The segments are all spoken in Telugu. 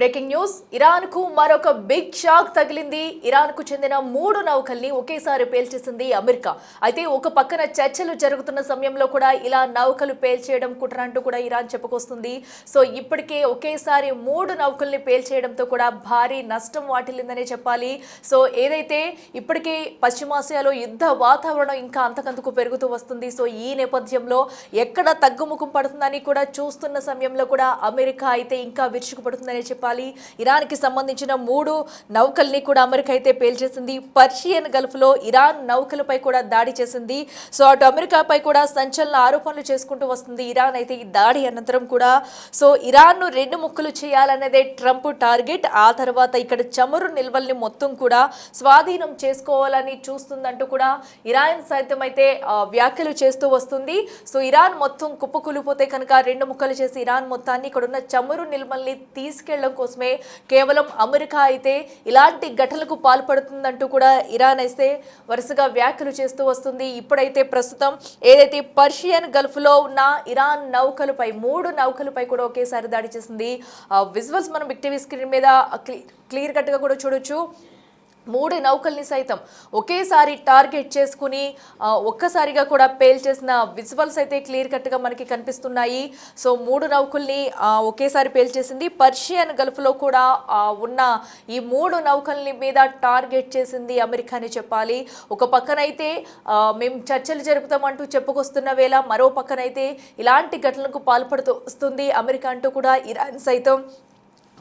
బ్రేకింగ్ న్యూస్ ఇరాన్ కు మరొక బిగ్ షాక్ తగిలింది. ఇరాన్ కు చెందిన 3 నౌకల్ని ఒకేసారి పేల్చేసింది అమెరికా. అయితే ఒక పక్కన చర్చలు జరుగుతున్న సమయంలో కూడా ఇలా నౌకలు పేల్చేయడం కుట్ర అంటూ కూడా ఇరాన్ చెప్పుకొస్తుంది. సో ఇప్పటికే ఒకేసారి 3 నౌకల్ని పేల్చేయడంతో కూడా భారీ నష్టం వాటిల్లిందనే చెప్పాలి. సో ఏదైతే ఇప్పటికే పశ్చిమాసియాలో యుద్ధ వాతావరణం ఇంకా అంతకంతకు పెరుగుతూ వస్తుంది. సో ఈ నేపథ్యంలో ఎక్కడ తగ్గుముఖం పడుతుందని కూడా చూస్తున్న సమయంలో కూడా అమెరికా అయితే ఇంకా విరుచుకుపడుతుందనే చెప్పాలి. ఇరాన్ కి సంబంధించిన 3 నౌకల్ని కూడా అమెరికా అయితే పేల్చేసింది. పర్షియన్ గల్ఫ్ లో ఇరాన్ నౌకలపై కూడా దాడి చేసింది. సో అటు అమెరికాపై కూడా సంచలన ఆరోపణలు చేసుకుంటూ వస్తుంది ఇరాన్. అయితే ఈ దాడి అనంతరం కూడా సో ఇరాన్ ను 2 ముక్కలు చేయాలనేదే ట్రంప్ టార్గెట్. ఆ తర్వాత ఇక్కడ చమురు నిల్వల్ని మొత్తం కూడా స్వాధీనం చేసుకోవాలని చూస్తుందంటూ కూడా ఇరాన్ సైతం అయితే వ్యాఖ్యలు చేస్తూ వస్తుంది. సో ఇరాన్ మొత్తం కుప్పకూలిపోతే కనుక 2 ముక్కలు చేసి ఇరాన్ మొత్తాన్ని ఇక్కడున్న చమురు నిల్వల్ని తీసుకెళ్లడం కోసమే కేవలం అమెరికా అయితే ఇలాంటి ఘటనలకు పాల్పడుతుందంటూ కూడా ఇరాన్ అయితే వరుసగా వ్యాఖ్యలు చేస్తూ వస్తుంది. ఇప్పుడైతే ప్రస్తుతం ఏదైతే పర్షియన్ గల్ఫ్ లో ఉన్న ఇరాన్ నౌకలపై 3 నౌకలపై కూడా ఒకేసారి దాడి చేసింది. విజువల్స్ మనం బిగ్ టీవీ స్క్రీన్ మీద క్లియర్ కట్ గా కూడా చూడొచ్చు. 3 నౌకల్ని సైతం ఒకేసారి టార్గెట్ చేసుకుని ఒక్కసారిగా కూడా పేల్చేసిన విజువల్స్ అయితే క్లియర్ కట్గా మనకి కనిపిస్తున్నాయి. సో 3 నౌకల్ని ఒకేసారి పేల్చేసింది. పర్షియన్ గల్ఫ్లో కూడా ఉన్న ఈ 3 నౌకల్ని మీద టార్గెట్ చేసింది అమెరికా అని చెప్పాలి. ఒక పక్కనైతే మేము చర్చలు జరుపుతామంటూ చెప్పుకొస్తున్న వేళ మరో పక్కనైతే ఇలాంటి ఘటనలకు పాల్పడుతూ వస్తుంది అమెరికా అంటూ కూడా ఇరాన్ సైతం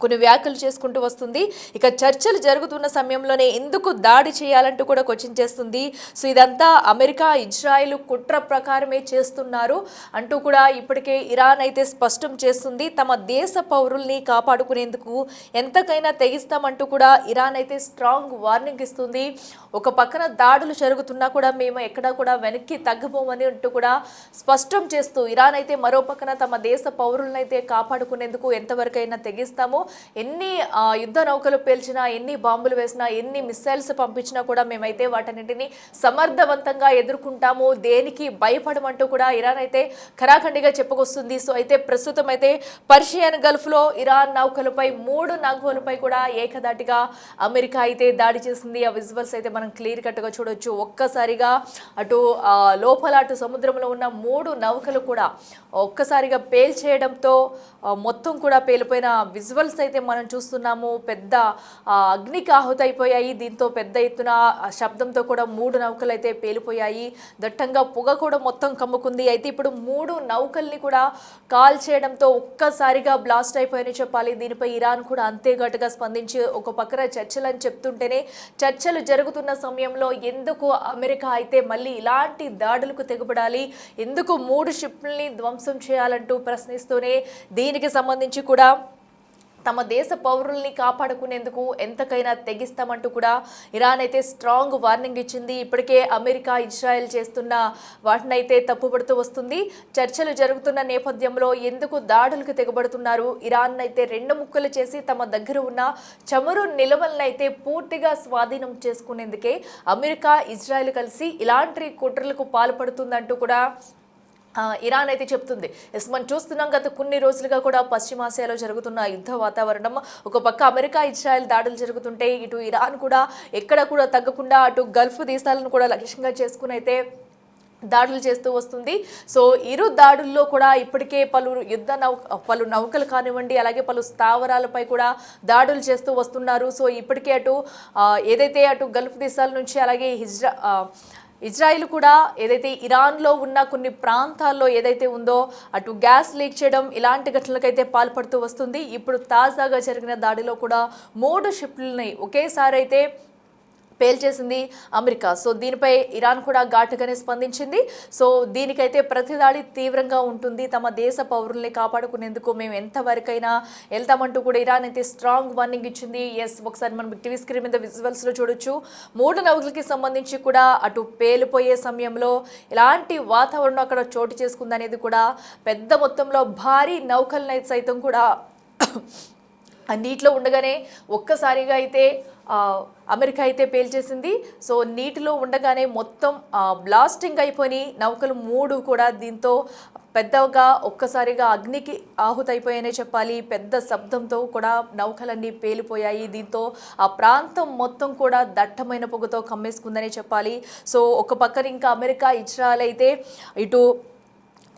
కొన్ని వ్యాఖ్యలు చేసుకుంటూ వస్తుంది. ఇక చర్చలు జరుగుతున్న సమయంలోనే ఎందుకు దాడి చేయాలంటూ కూడా క్వశ్చన్ చేస్తుంది. సో ఇదంతా అమెరికా ఇజ్రాయెల్ కుట్ర ప్రకారమే చేస్తున్నారు అంటూ కూడా ఇప్పటికే ఇరాన్ అయితే స్పష్టం చేస్తుంది. తమ దేశ పౌరుల్ని కాపాడుకునేందుకు ఎంతకైనా తెగిస్తామంటూ కూడా ఇరాన్ అయితే స్ట్రాంగ్ వార్నింగ్ ఇస్తుంది. ఒక పక్కన దాడులు జరుగుతున్నా కూడా మేము ఎక్కడా కూడా వెనక్కి తగ్గబోమని అంటూ కూడా స్పష్టం చేస్తూ ఇరాన్ అయితే మరో పక్కన తమ దేశ పౌరులను అయితే కాపాడుకునేందుకు ఎంతవరకైనా తెగిస్తాము, ఎన్ని యుద్ధ నౌకలు పేల్చినా, ఎన్ని బాంబులు వేసినా, ఎన్ని మిసైల్స్ పంపించినా కూడా మేమైతే వాటన్నింటినీ సమర్థవంతంగా ఎదుర్కొంటాము, దేనికి భయపడమంటూ కూడా ఇరాన్ అయితే ఖరాఖండిగా చెప్పుకొస్తుంది. సో అయితే ప్రస్తుతం అయితే పర్షియన్ గల్ఫ్లో ఇరాన్ నౌకలపై 3 నౌకలపై కూడా ఏకదాటిగా అమెరికా అయితే దాడి చేసింది. ఆ విజువల్స్ అయితే మనం క్లియర్ కట్గా చూడొచ్చు. ఒక్కసారిగా అటు లోపల అటు సముద్రంలో ఉన్న 3 నౌకలు కూడా ఒక్కసారిగా పేల్చేయడంతో మొత్తం కూడా పేలిపోయిన విజువల్స్ అయితే మనం చూస్తున్నాము. పెద్ద అగ్నికి ఆహుతైపోయాయి. దీంతో పెద్ద ఎత్తున శబ్దంతో కూడా 3 నౌకలు అయితే పేలిపోయాయి. దట్టంగా పొగ కూడా మొత్తం కమ్ముకుంది. అయితే ఇప్పుడు 3 నౌకల్ని కూడా కాల్ చేయడంతో ఒక్కసారిగా బ్లాస్ట్ అయిపోయాయని చెప్పాలి. దీనిపై ఇరాన్ కూడా అంతే ఘాటుగా స్పందించి ఒక పక్కన చర్చలు అని చెప్తుంటేనే చర్చలు జరుగుతున్న సమయంలో ఎందుకు అమెరికా అయితే మళ్ళీ ఇలాంటి దాడులకు తెగబడాలి, ఎందుకు 3 షిప్లని ధ్వంసం చేయాలంటూ ప్రశ్నిస్తూనే దీనికి సంబంధించి కూడా తమ దేశ పౌరుల్ని కాపాడుకునేందుకు ఎంతకైనా తెగిస్తామంటూ కూడా ఇరాన్ అయితే స్ట్రాంగ్ వార్నింగ్ ఇచ్చింది. ఇప్పటికే అమెరికా ఇజ్రాయెల్ చేస్తున్న వాటినైతే తప్పుపడుతూ వస్తుంది. చర్చలు జరుగుతున్న నేపథ్యంలో ఎందుకు దాడులకు తెగబడుతున్నారు, ఇరాన్ అయితే 2 ముక్కలు చేసి తమ దగ్గర ఉన్న చమురు నిల్వలనైతే పూర్తిగా స్వాధీనం చేసుకునేందుకే అమెరికా ఇజ్రాయెల్ కలిసి ఇలాంటి కుట్రలకు పాల్పడుతుందంటూ కూడా ఇరాన్ అయితే చెప్తుంది. మనం చూస్తున్నాం గత కొన్ని రోజులుగా కూడా పశ్చిమాసియాలో జరుగుతున్న యుద్ధ వాతావరణం. ఒక పక్క అమెరికా ఇజ్రాయెల్ దాడులు జరుగుతుంటే ఇటు ఇరాన్ కూడా ఎక్కడ కూడా తగ్గకుండా అటు గల్ఫ్ దేశాలను కూడా లక్ష్యంగా చేసుకుని అయితే దాడులు చేస్తూ వస్తుంది. సో ఇరు దాడుల్లో కూడా ఇప్పటికే పలు నౌకలు కానివ్వండి, అలాగే పలు స్థావరాలపై కూడా దాడులు చేస్తూ వస్తున్నారు. సో ఇప్పటికే ఏదైతే అటు గల్ఫ్ దేశాల నుంచి అలాగే ఇజ్రాయిల్ కూడా ఏదైతే ఇరాన్లో ఉన్న కొన్ని ప్రాంతాల్లో ఏదైతే ఉందో అటు గ్యాస్ లీక్ చేయడం ఇలాంటి ఘటనలకైతే పాల్పడుతూ వస్తుంది. ఇప్పుడు తాజాగా జరిగిన దాడిలో కూడా 3 షిప్లని ఒకేసారి అయితే పేల్చేసింది అమెరికా. సో దీనిపై ఇరాన్ కూడా ఘాటుగానే స్పందించింది. సో దీనికైతే ప్రతిదాడి తీవ్రంగా ఉంటుంది, తమ దేశ పౌరుల్ని కాపాడుకునేందుకు మేము ఎంతవరకైనా వెళ్తామంటూ కూడా ఇరాన్ అయితే స్ట్రాంగ్ వార్నింగ్ ఇచ్చింది. ఒకసారి మనం టీవీ స్క్రీన్ మీద విజువల్స్లో చూడొచ్చు. 3 నౌకలకి సంబంధించి కూడా అటు పేలిపోయే సమయంలో ఇలాంటి వాతావరణం అక్కడ చోటు చేసుకుందనేది కూడా పెద్ద మొత్తంలో భారీ నౌకలనైతే సైతం కూడా ఆ నీటిలో ఉండగానే ఒక్కసారిగా అయితే అమెరికా అయితే పేల్చేసింది. సో నీటిలో ఉండగానే మొత్తం బ్లాస్టింగ్ అయిపోయి నౌకలు 3 కూడా దీంతో పెద్దగా ఒక్కసారిగా అగ్నికి ఆహుతైపోయాయనే చెప్పాలి. పెద్ద శబ్దంతో కూడా నౌకలన్నీ పేలిపోయాయి. దీంతో ఆ ప్రాంతం మొత్తం కూడా దట్టమైన పొగతో కమ్మేసుకుందనే చెప్పాలి. సో ఒక పక్కన ఇంకా అమెరికా, ఇజ్రాయెల్ అయితే ఇటు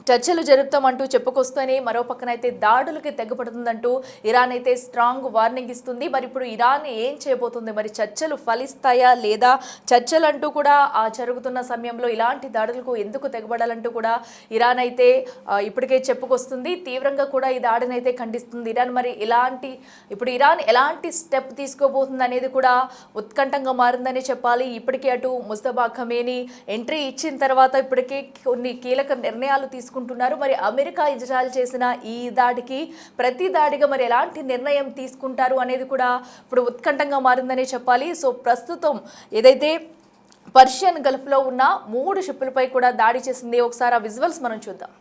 చర్చలు జరుపుతామంటూ చెప్పుకొస్తూనే మరో పక్కన అయితే దాడులకి తెగపడుతుందంటూ ఇరాన్ అయితే స్ట్రాంగ్ వార్నింగ్ ఇస్తుంది. మరి ఇప్పుడు ఇరాన్ ఏం చేయబోతుంది, మరి చర్చలు ఫలిస్తాయా లేదా, చర్చలు అంటూ కూడా జరుగుతున్న సమయంలో ఇలాంటి దాడులకు ఎందుకు తెగబడాలంటూ కూడా ఇరాన్ అయితే ఇప్పటికే చెప్పుకొస్తుంది. తీవ్రంగా కూడా ఈ దాడిని అయితే ఖండిస్తుంది ఇరాన్. మరి ఇప్పుడు ఇరాన్ ఎలాంటి స్టెప్ తీసుకోబోతుంది అనేది కూడా ఉత్కంఠంగా మారిందని చెప్పాలి. ఇప్పటికే అటు ముస్తఫా ఖమేనీ ఎంట్రీ ఇచ్చిన తర్వాత ఇప్పటికే కొన్ని కీలక నిర్ణయాలు తీసుకుంటున్నారు. మరి అమెరికా, ఇజ్రాయెల్ చేసిన ఈ దాడికి ప్రతి దాడిగా మరి ఎలాంటి నిర్ణయం తీసుకుంటారు అనేది కూడా ఇప్పుడు ఉత్కంఠంగా మారిందనే చెప్పాలి. సో ప్రస్తుతం ఏదైతే పర్షియన్ గల్ఫ్లో ఉన్న 3 షిప్పులపై కూడా దాడి చేసింది. ఒకసారి ఆ విజువల్స్ మనం చూద్దాం.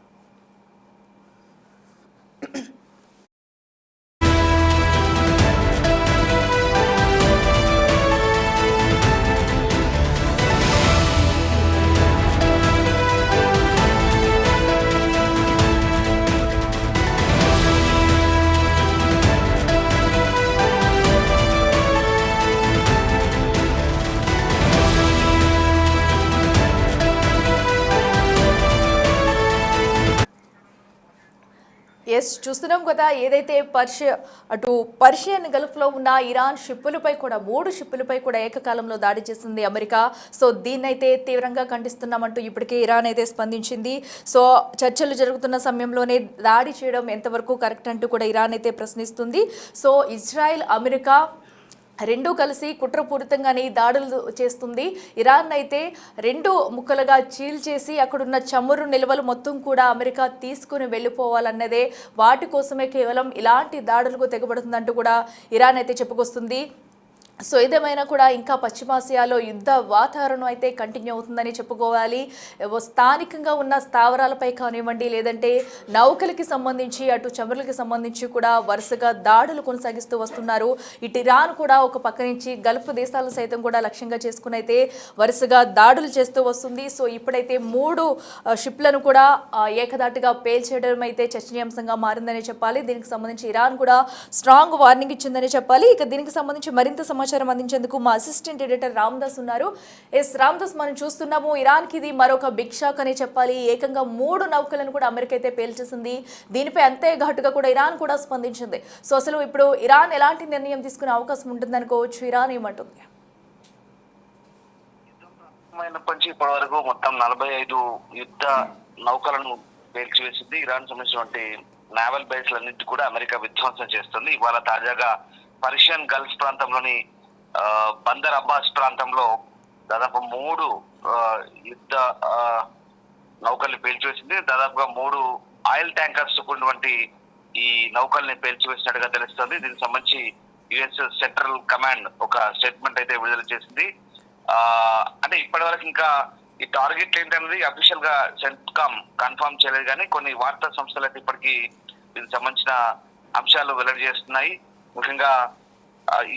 చూస్తున్నాం కదా, ఏదైతే అటు పర్షియన్ గల్ఫ్లో ఉన్న ఇరాన్ షిప్పులపై కూడా 3 షిప్పులపై కూడా ఏకకాలంలో దాడి చేసింది అమెరికా. సో దీన్నైతే తీవ్రంగా ఖండిస్తున్నామంటూ ఇప్పటికే ఇరాన్ అయితే స్పందించింది. సో చర్చలు జరుగుతున్న సమయంలోనే దాడి చేయడం ఎంతవరకు కరెక్ట్ అంటూ కూడా ఇరాన్ అయితే ప్రశ్నిస్తుంది. సో ఇజ్రాయెల్, అమెరికా రెండూ కలిసి కుట్రపూరితంగానే దాడులు చేస్తుంది. ఇరాన్ అయితే 2 ముక్కలుగా చీల్చేసి అక్కడున్న చమురు నిల్వలు మొత్తం కూడా అమెరికా తీసుకుని వెళ్ళిపోవాలన్నదే, వాటి కోసమే కేవలం ఇలాంటి దాడులకు తెగబడుతుందంటూ కూడా ఇరాన్ అయితే చెప్పుకొస్తుంది. సో ఏదేమైనా కూడా ఇంకా పశ్చిమాసియాలో యుద్ధ వాతావరణం అయితే కంటిన్యూ అవుతుందని చెప్పుకోవాలి. స్థానికంగా ఉన్న స్థావరాలపై కానివ్వండి, లేదంటే నౌకలకి సంబంధించి అటు చమురులకి సంబంధించి కూడా వరుసగా దాడులు కొనసాగిస్తూ వస్తున్నారు. ఇటు ఇరాన్ కూడా ఒక పక్క నుంచి గల్ఫ్ దేశాలను సైతం కూడా లక్ష్యంగా చేసుకుని అయితే వరుసగా దాడులు చేస్తూ వస్తుంది. సో ఇప్పుడైతే 3 షిప్లను కూడా ఏకదాటిగా పేల్చేయడం అయితే చర్చనీయాంశంగా మారిందని చెప్పాలి. దీనికి సంబంధించి ఇరాన్ కూడా స్ట్రాంగ్ వార్నింగ్ ఇచ్చిందని చెప్పాలి. ఇక దీనికి సంబంధించి మరింత సమాచారం అందించేందుకు మా అసిస్టెంట్ ఎడిటర్ రామ్దాస్ ఉన్నారు. రామ్దాస్, మనం చూస్తున్నాము ఇరాన్కి ఇది మరొక బిగ్ షాక్ అని చెప్పాలి. ఏకంగా 3 నౌకలను కూడా అమెరికా అయితే పేల్చేసింది. దీనిపై అంతే ఘాటుగా కూడా ఇరాన్ కూడా స్పందించింది. సో అసలు ఇప్పుడు ఇరాన్ ఎలాంటి నిర్ణయం తీసుకునే అవకాశం ఉంటుందనుకోవచ్చు? ఇరాన్ ఏమంటుంది? ఇప్పటి వరకు మొత్తం 45 యుద్ధ నౌకలను పేల్చివేసింది. ఇరాన్ సంబంధించినటువంటి నావల్ బేస్లన్నింటి కూడా అమెరికా విధ్వంసం చేస్తుంది. ఇవాళ తాజాగా పర్షియన్ గల్ఫ్ ప్రాంతంలోని బందర్ అబ్బాస్ ప్రాంతంలో దాదాపు 3 యుద్ధ నౌకల్ని పేల్చివేసింది. దాదాపుగా 3 ఆయిల్ ట్యాంకర్స్ ఉన్నటువంటి ఈ నౌకల్ని పేల్చివేసినట్టుగా తెలుస్తుంది. దీనికి సంబంధించి యుఎస్ సెంట్రల్ కమాండ్ ఒక స్టేట్మెంట్ అయితే విడుదల చేసింది. అంటే ఇప్పటి వరకు ఇంకా ఈ టార్గెట్ ఏంటనేది అఫీషియల్ గా సెంట్కామ్ కన్ఫర్మ్ చేయలేదు, కానీ కొన్ని వార్తా సంస్థలు అయితే ఇప్పటికీ దీనికి సంబంధించిన అంశాలు వెల్లడి చేస్తున్నాయి. ముఖ్యంగా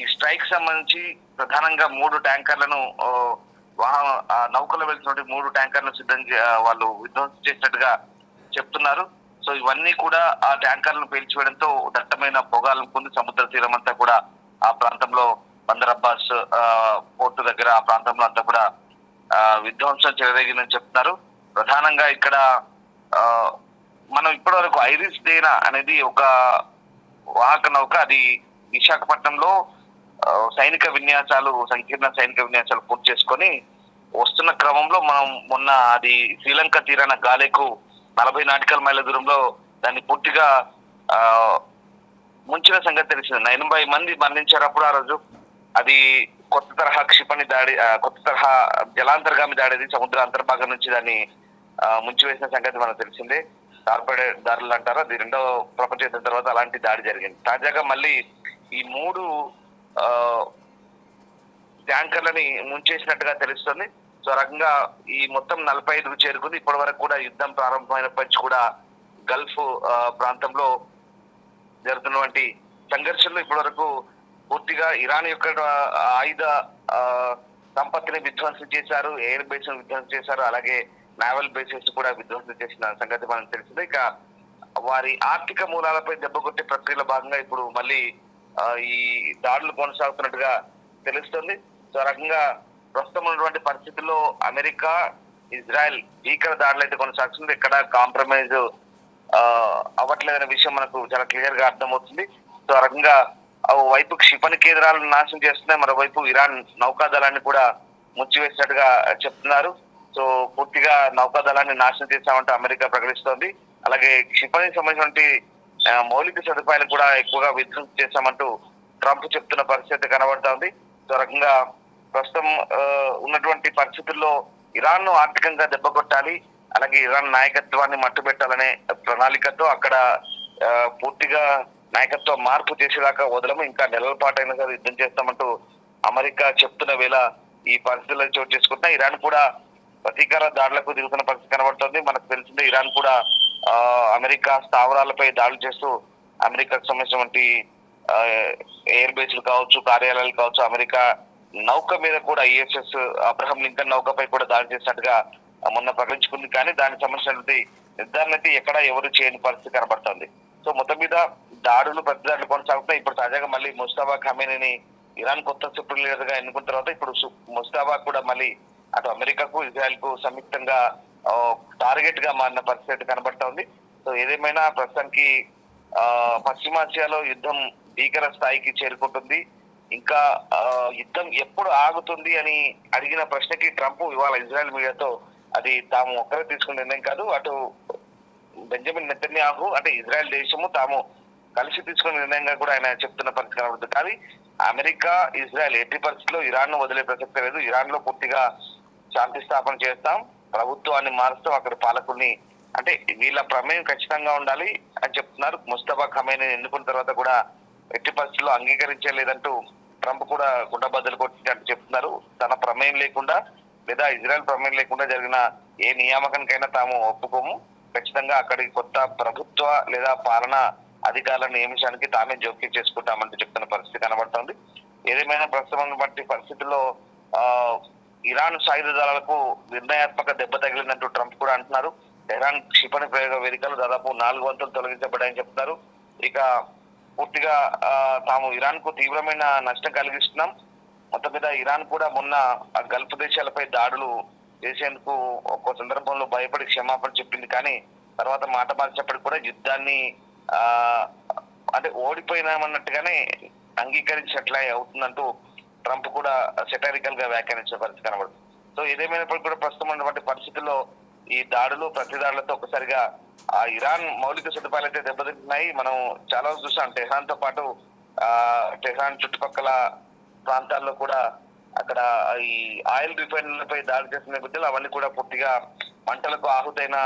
ఈ స్ట్రైక్ సంబంధించి ప్రధానంగా 3 ట్యాంకర్లను నౌకలో వెళ్తున్నటువంటి 3 ట్యాంకర్లను సిద్ధంగా వాళ్ళు విధ్వంసం చేసినట్టుగా చెప్తున్నారు. సో ఇవన్నీ కూడా ఆ ట్యాంకర్లను పేల్చివేయడంతో దట్టమైన పొగాలను పొంది సముద్ర తీరం అంతా కూడా ఆ ప్రాంతంలో బందర్ అబ్బాస్ పోర్టు దగ్గర ఆ ప్రాంతంలో అంతా కూడా విధ్వంసం చెలరేగిందని చెప్తున్నారు. ప్రధానంగా ఇక్కడ మనం ఇప్పటి వరకు ఐరిస్ డేనా అనేది ఒక వాహక నౌక, అది విశాఖపట్నంలో సంకీర్ణ సైనిక విన్యాసాలు పూర్తి చేసుకొని వస్తున్న క్రమంలో మనం మొన్న అది శ్రీలంక తీరాన గాలేకు 40 నాటికల్ మైళ్ళ దూరంలో దాన్ని పూర్తిగా ముంచిన సంగతి తెలిసింది. 80 మంది మరణించారు అప్పుడు ఆ రోజు. అది కొత్త తరహా క్షిపణి దాడి, కొత్త తరహా జలాంతర్గామి దాడి, సముద్ర అంతర్భాగం నుంచి దాన్ని ముంచివేసిన సంగతి మనకు తెలిసిందే. టార్పెడో దాడులు అంటారు. అది 2వ ప్రపంచ యుద్ధం తర్వాత అలాంటి దాడి జరిగింది. తాజాగా మళ్ళీ ఈ 3 ట్యాంకర్లని ముంచేసినట్టుగా తెలుస్తుంది. సో రకంగా ఈ మొత్తం 45కు చేరుకుంది. ఇప్పటి వరకు కూడా యుద్ధం ప్రారంభమైనప్పటి నుంచి కూడా గల్ఫ్ ప్రాంతంలో జరుగుతున్నటువంటి సంఘర్షణలో ఇప్పటివరకు పూర్తిగా ఇరాన్ యొక్క ఆయుధ ఆ, సంపత్తిని విధ్వంసం చేశారు, ఎయిర్ బేస్ విధ్వంసం చేశారు, అలాగే నావల్ బేసెస్ కూడా విధ్వంసం చేసిన సంగతి మనకు తెలిసిందే. ఇక వారి ఆర్థిక మూలాలపై దెబ్బ కొట్టే ప్రక్రియలో భాగంగా ఇప్పుడు మళ్ళీ ఈ దాడులు కొనసాగుతున్నట్టుగా తెలుస్తుంది. సో ఆ రకంగా ప్రస్తుతం ఉన్నటువంటి పరిస్థితుల్లో అమెరికా, ఇజ్రాయెల్ భీకర దాడులు అయితే కొనసాగుతుంది. ఇక్కడ కాంప్రమైజ్ అవ్వట్లేదనే విషయం మనకు చాలా క్లియర్ గా అర్థమవుతుంది. సో ఆ రకంగా వైపు క్షిపణి కేంద్రాలను నాశనం చేస్తున్నాయి, మరోవైపు ఇరాన్ నౌకాదళాన్ని కూడా ముచ్చివేసినట్టుగా చెప్తున్నారు. సో పూర్తిగా నౌకాదళాన్ని నాశనం చేశామంటూ అమెరికా ప్రకటిస్తోంది. అలాగే క్షిపణికి సంబంధించినటువంటి మౌలిక సదుపాయాలు కూడా ఎక్కువగా విధ్వంసం చేశామంటూ ట్రంప్ చెప్తున్న పరిస్థితి కనబడుతోంది. సో రకంగా ప్రస్తుతం ఉన్నటువంటి పరిస్థితుల్లో ఇరాన్ ను ఆర్థికంగా దెబ్బ కొట్టాలి, అలాగే ఇరాన్ నాయకత్వాన్ని మట్టుబెట్టాలనే ప్రణాళికతో అక్కడ పూర్తిగా నాయకత్వ మార్పు చేసేదాకా వదలము, ఇంకా నెలల పాటైనా సరే యుద్ధం చేస్తామంటూ అమెరికా చెప్తున్న వేళ ఈ పరిస్థితుల్లో చోటు చేసుకుంటున్నా ఇరాన్ కూడా ప్రతీకార దాడులకు దిగుతున్న పరిస్థితి కనబడుతుంది. మనకు తెలిసిందే ఇరాన్ కూడా అమెరికా స్థావరాలపై దాడులు చేస్తూ అమెరికాకు సంబంధించినటువంటి ఎయిర్ బేస్లు కావచ్చు, కార్యాలయాలు కావచ్చు, అమెరికా నౌక మీద కూడా ఐఎస్ఎస్ అబ్రహం లింకన్ నౌకపై కూడా దాడి చేసినట్టుగా మొన్న ప్రకటించుకుంది. కానీ దానికి సంబంధించినటువంటి నిర్ధారణ అయితే ఎక్కడ ఎవరు చేయని పరిస్థితి కనబడుతుంది. సో మొత్తం మీద దాడులు ప్రతి దాడులు కొనసాగుతున్నాయి. ఇప్పుడు తాజాగా మళ్ళీ ముస్తఫా ఖమేనీని ఇరాన్ కొత్త సుప్రీం లీడర్ గా ఎన్నుకున్న తర్వాత ఇప్పుడు ముస్తఫా కూడా మళ్ళీ అటు అమెరికాకు, ఇజ్రాయెల్ కు సంయుక్తంగా టార్గెట్ గా మారిన పరిస్థితి కనబడతా ఉంది. సో ఏదేమైనా ప్రస్తుతానికి పశ్చిమాసియాలో యుద్ధం భీకర స్థాయికి చేరుకుంటుంది. ఇంకా యుద్ధం ఎప్పుడు ఆగుతుంది అని అడిగిన ప్రశ్నకి ట్రంప్ ఇవాళ ఇజ్రాయెల్ మీడియాతో అది తాము ఒక్కరే తీసుకున్న నిర్ణయం కాదు, అటు బెంజమిన్ నెతన్యాహు అంటే ఇజ్రాయెల్ దేశము తాము కలిసి తీసుకున్న నిర్ణయంగా కూడా ఆయన చెప్తున్న పరిస్థితి కనబడుతుంది. కానీ అమెరికా, ఇజ్రాయెల్ ఎట్టి పరిస్థితుల్లో ఇరాన్ ను వదిలే ప్రసక్తి లేదు. ఇరాన్ లో పూర్తిగా శాంతి స్థాపన చేస్తాం, ప్రభుత్వాన్ని మారుస్తాం, అక్కడ పాలకుల్ని అంటే వీళ్ళ ప్రమేయం ఖచ్చితంగా ఉండాలి అని చెప్తున్నారు. ముస్తఫా ఖమేనీ ఎన్నుకున్న తర్వాత కూడా ఎట్టి పరిస్థితుల్లో అంగీకరించలేదంటూ ట్రంప్ కూడా గుండబద్దలు కొట్టినట్టు చెప్తున్నారు. తన ప్రమేయం లేకుండా లేదా ఇజ్రాయెల్ ప్రమేయం లేకుండా జరిగిన ఏ నియామకానికైనా తాము ఒప్పుకోము, ఖచ్చితంగా అక్కడికి కొత్త ప్రభుత్వ లేదా పాలన అధికారులను నియమించడానికి తామే జోక్యం చేసుకుంటామంటూ చెప్తున్న పరిస్థితి కనబడుతోంది. ఏదేమైనా ప్రస్తుతం బట్టి పరిస్థితుల్లో ఇరాన్ సాయుధ దళాలకు నిర్ణయాత్మక దెబ్బ తగిలినట్టు ట్రంప్ కూడా అంటున్నారు. టెహరాన్ క్షిపణి ప్రయోగ వేదికలు దాదాపు 4 వంతులు తొలగించబడ్డాయని చెప్తున్నారు. ఇక పూర్తిగా తాము ఇరాన్ కు తీవ్రమైన నష్టం కలిగిస్తున్నాం. మొత్తం మీద ఇరాన్ కూడా మొన్న గల్ఫ్ దేశాలపై దాడులు చేసేందుకు ఒక్కో సందర్భంలో భయపడి క్షమాపణ చెప్పింది. కానీ తర్వాత మాట మార్చినప్పటికీ కూడా యుద్ధాన్ని అంటే ఓడిపోయినామన్నట్టుగానే అంగీకరించినట్లే అవుతుందంటూ ట్రంప్ కూడా సెటారికల్ గా వ్యాఖ్యానించిన పరిస్థితి కనబడుతుంది. సో ఏదేమైనప్పటికీ కూడా ప్రస్తుతం ఉన్నటువంటి పరిస్థితుల్లో ఈ దాడులు ప్రతి దాడులతో ఒకసారిగా ఆ ఇరాన్ మౌలిక సదుపాయాలు అయితే దెబ్బతింటున్నాయి. మనం చాలా చూసాం, టెహరాన్ తో పాటు టెహరాన్ చుట్టుపక్కల ప్రాంతాల్లో కూడా అక్కడ ఈ ఆయిల్ రిఫైనరీలపై దాడి చేసిన నేపథ్యంలో అవన్నీ కూడా పూర్తిగా మంటలకు ఆహుతైన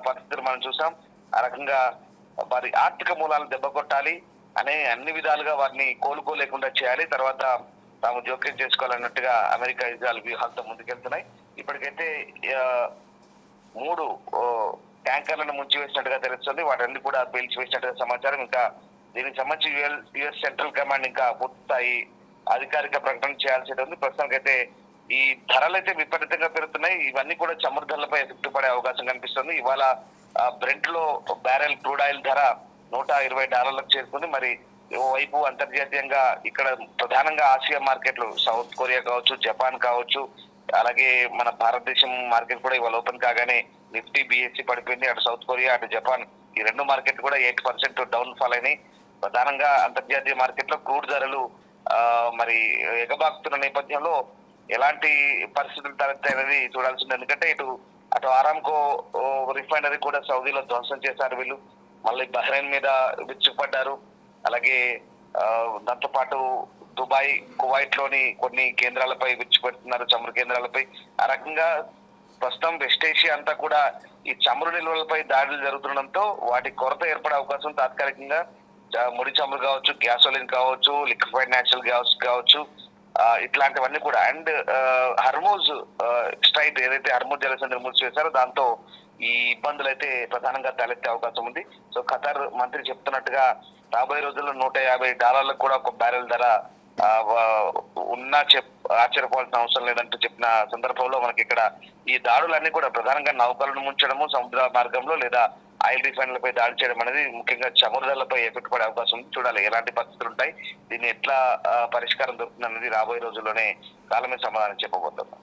పరిస్థితులు మనం చూసాం. ఆ రకంగా వారి ఆర్థిక మూలాలు దెబ్బ కొట్టాలి అనే అన్ని విధాలుగా వారిని కోలుకోలేకుండా చేయాలి, తర్వాత తాము జోక్యం చేసుకోవాలన్నట్టుగా అమెరికా, ఇజ్రాయెల్ వ్యూహాలతో ముందుకెళ్తున్నాయి. ఇప్పటికైతే 3 ట్యాంకర్లను ముంచివేసినట్టుగా తెలుస్తుంది. వాటన్ని కూడా పేల్చివేసినట్టుగా సమాచారం. ఇంకా దీనికి సంబంధించి యుఎస్ సెంట్రల్ కమాండ్ ఇంకా పూర్తిస్థాయి అధికారిక ప్రకటన చేయాల్సి ఉంది. ప్రస్తుతానికైతే ఈ ధరలు అయితే విపరీతంగా పెరుగుతున్నాయి. ఇవన్నీ కూడా చమురు ధరలపై ఎఫెక్ట్ పడే అవకాశం కనిపిస్తుంది. ఇవాళ బ్రెంట్ లో బ్యారెల్ క్రూడ్ ఆయిల్ ధర $120 చేరుకుంది. మరి ఓవైపు అంతర్జాతీయంగా ఇక్కడ ప్రధానంగా ఆసియా మార్కెట్లు సౌత్ కొరియా కావచ్చు, జపాన్ కావచ్చు, అలాగే మన భారతదేశం మార్కెట్ కూడా ఇవాళ ఓపెన్ కాగానే నిఫ్టీ, బిఎస్సి పడిపోయింది. అటు సౌత్ కొరియా, అటు జపాన్ ఈ 2 మార్కెట్ కూడా 8% డౌన్ ఫాల్ అయినాయి. ప్రధానంగా అంతర్జాతీయ మార్కెట్ లో క్రూడ్ ధరలు మరి ఎగబాకుతున్న నేపథ్యంలో ఎలాంటి పరిస్థితులు తలెత్తాయనేది చూడాల్సింది. ఎందుకంటే అటు ఆరామ్కో రిఫైనరీ కూడా సౌదీలో ధ్వంసం చేశారు వీళ్ళు, మళ్ళీ బహ్రెయిన్ మీద విరుచుకుపడ్డారు. అలాగే దాంతో పాటు దుబాయ్, కువైట్ లోని కొన్ని కేంద్రాలపై విరుచుకుపెడుతున్నారు, చమురు కేంద్రాలపై. ఆ రకంగా ప్రస్తుతం వెస్ట్ ఏషియా అంతా కూడా ఈ చమురు నిల్వలపై దాడులు జరుగుతుండడంతో వాటి కొరత ఏర్పడే అవకాశం తాత్కాలికంగా ముడి చమురు కావచ్చు, గ్యాసోలిన్ కావచ్చు, లిక్విఫైడ్ న్యాచురల్ గ్యాస్ కావచ్చు, ఇట్లాంటివన్నీ కూడా. అండ్ హర్మూజ్ స్ట్రైట్ ఏదైతే హర్మూజ్ జలసంధి మూసివేశారో దాంతో ఈ ఇబ్బందులు అయితే ప్రధానంగా తలెత్తే అవకాశం ఉంది. సో ఖతార్ మంత్రి చెప్తున్నట్టుగా రాబోయే రోజుల్లో $150 కూడా ఒక బ్యారెల్ ధర ఆ, ఆశ్చర్యపోవాల్సిన అవసరం లేదంటూ చెప్పిన సందర్భంలో మనకి ఇక్కడ ఈ దాడులన్నీ కూడా ప్రధానంగా నౌకలను ముంచడము, సముద్ర మార్గంలో లేదా ఆయిల్ రిఫైనర్లపై దాడి చేయడం అనేది ముఖ్యంగా చమురుదలపై ఎఫెక్ట్ పడే అవకాశం ఉంది. చూడాలి ఎలాంటి పరిస్థితులు ఉంటాయి, దీన్ని ఎట్లా పరిష్కారం దొరుకుతుంది అనేది రాబోయే రోజుల్లోనే కాలమే సమాధానం చెప్పబోతుంది.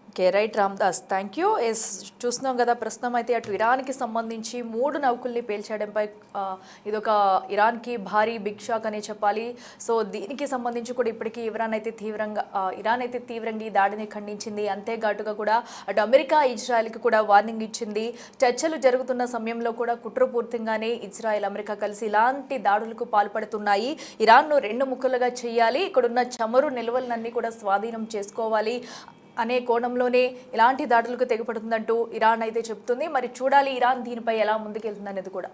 Okay, right Ramdas, thank you. Yes, చూస్తున్నాం కదా ప్రస్తుతం అయితే అటు ఇరాన్కి సంబంధించి 3 నౌకల్ని పేల్చేయడంపై ఇదొక ఇరాన్కి భారీ బిగ్ షాక్ అనే చెప్పాలి. సో దీనికి సంబంధించి కూడా ఇప్పటికీ ఇరాన్ అయితే తీవ్రంగా ఈ దాడిని ఖండించింది. అంతేఘాటుగా కూడా అటు అమెరికా ఇజ్రాయెల్కి కూడా వార్నింగ్ ఇచ్చింది. చర్చలు జరుగుతున్న సమయంలో కూడా కుట్రపూర్తిగానే ఇజ్రాయెల్ అమెరికా కలిసి ఇలాంటి దాడులకు పాల్పడుతున్నాయి. ఇరాన్ను 2 ముక్కలుగా చేయాలి, ఇక్కడున్న చమురు నిల్వలన్నీ కూడా స్వాధీనం చేసుకోవాలి అనే కోణంలోనే ఇలాంటి దాడులకు తెగపడుతుందంటూ ఇరాన్ అయితే చెబుతుంది. మరి చూడాలి ఇరాన్ దీనిపై ఎలా ముందుకెళ్తుంది అనేది కూడా.